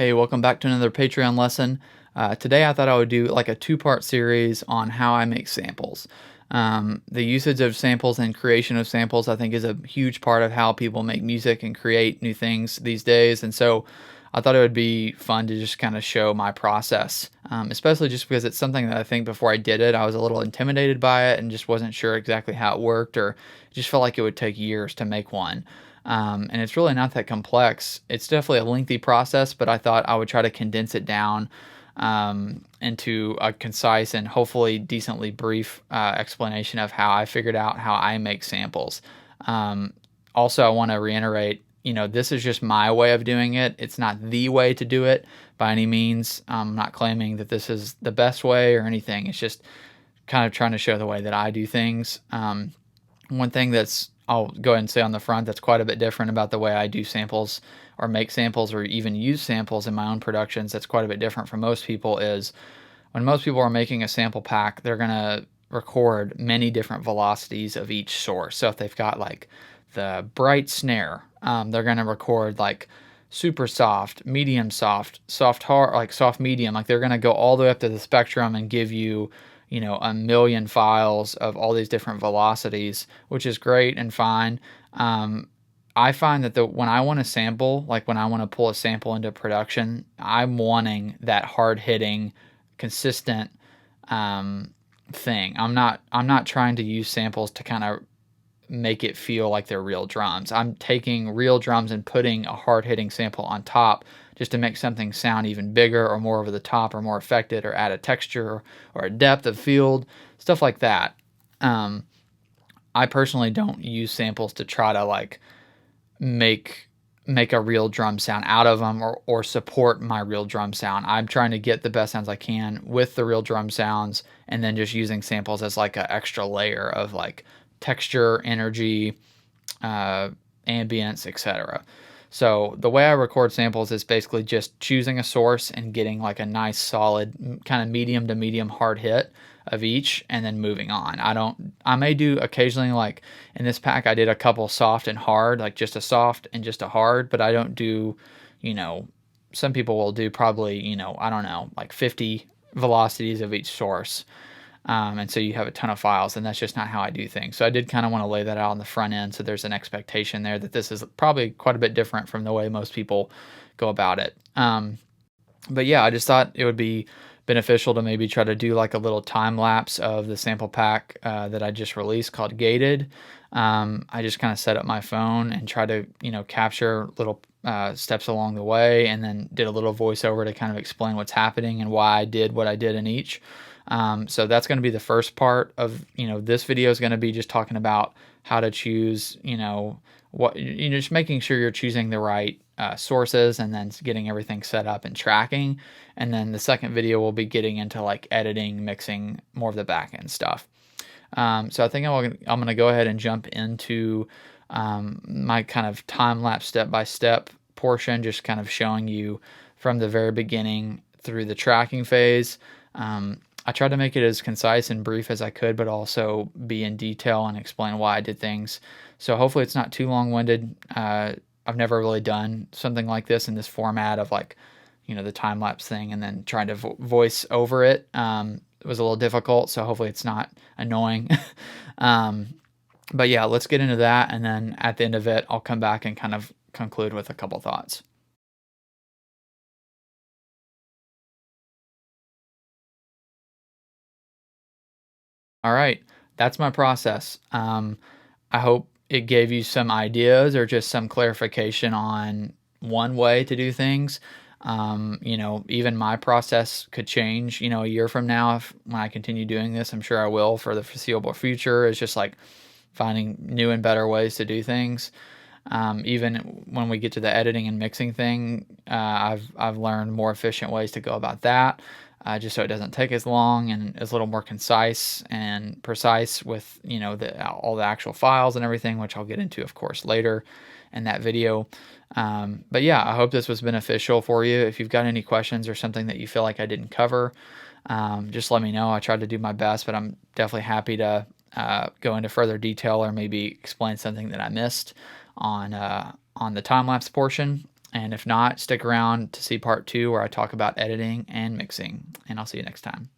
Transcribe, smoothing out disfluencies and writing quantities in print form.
Hey, welcome back to another Patreon lesson. Today I thought I would do like a two-part series on how I make samples. The usage of samples and creation of samples, I think, is a huge part of how people make music and create new things these days. And so I thought it would be fun to just kind of show my process, especially just because it's something that I think before I did it, I was a little intimidated by it and just wasn't sure exactly how it worked, or just felt like it would take years to make one. And it's really not that complex. It's definitely a lengthy process, but I thought I would try to condense it down into a concise and hopefully decently brief explanation of how I figured out how I make samples. Also, I want to reiterate, this is just my way of doing it. It's not the way to do it by any means. I'm not claiming that this is the best way or anything. It's just kind of trying to show the way that I do things. One thing that's I'll go ahead and say on the front that's quite a bit different about the way I do samples or make samples or even use samples in my own productions, that's quite a bit different from most people, is when most people are making a sample pack, they're going to record many different velocities of each source. So if they've got like the bright snare, they're going to record like super soft, medium soft, soft hard, like soft medium. Like they're going to go all the way up to the spectrum and give you, a million files of all these different velocities, which is great and fine. I find that when I want to sample, like when I want to pull a sample into production, I'm wanting that hard hitting, consistent thing. I'm not trying to use samples to kind of make it feel like they're real drums. I'm taking real drums and putting a hard hitting sample on top just to make something sound even bigger or more over the top or more affected or add a texture or a depth of field, stuff like that. I personally don't use samples to try to like make a real drum sound out of them or support my real drum sound. I'm trying to get the best sounds I can with the real drum sounds, and then just using samples as like an extra layer of like texture, energy, ambience, etc. So the way I record samples is basically just choosing a source and getting like a nice solid kind of medium to medium hard hit of each, and then moving on. I may do occasionally, like in this pack I did a couple soft and hard, like just a soft and just a hard, but I don't do, some people will do probably, I don't know, like 50 velocities of each source. And so you have a ton of files, and that's just not how I do things. So I did kind of want to lay that out on the front end, so there's an expectation there that this is probably quite a bit different from the way most people go about it. But yeah, I just thought it would be beneficial to maybe try to do like a little time lapse of the sample pack that I just released called Gated. I just kind of set up my phone and try to, capture little steps along the way, and then did a little voiceover to kind of explain what's happening and why I did what I did in each. So that's going to be the first part of, this video is going to be just talking about how to choose, just making sure you're choosing the right sources, and then getting everything set up and tracking. And then the second video will be getting into like editing, mixing, more of the back end stuff. So I think I'm going to go ahead and jump into my kind of time-lapse step-by-step portion, just kind of showing you from the very beginning through the tracking phase. I tried to make it as concise and brief as I could, but also be in detail and explain why I did things. So hopefully it's not too long-winded. I've never really done something like this in this format of like, the time-lapse thing and then trying to voice over it. It was a little difficult, so hopefully it's not annoying. But yeah, let's get into that, and then at the end of it, I'll come back and kind of conclude with a couple thoughts. All right, that's my process. I hope it gave you some ideas or just some clarification on one way to do things. Even my process could change, a year from now when I continue doing this. I'm sure I will for the foreseeable future. It's just like finding new and better ways to do things. Even when we get to the editing and mixing thing, I've learned more efficient ways to go about that, just so it doesn't take as long and is a little more concise and precise with all the actual files and everything, which I'll get into, of course, later in that video. But yeah, I hope this was beneficial for you. If you've got any questions or something that you feel like I didn't cover, just let me know. I tried to do my best, but I'm definitely happy to go into further detail or maybe explain something that I missed on the time lapse portion. And if not, stick around to see part 2 where I talk about editing and mixing. And I'll see you next time.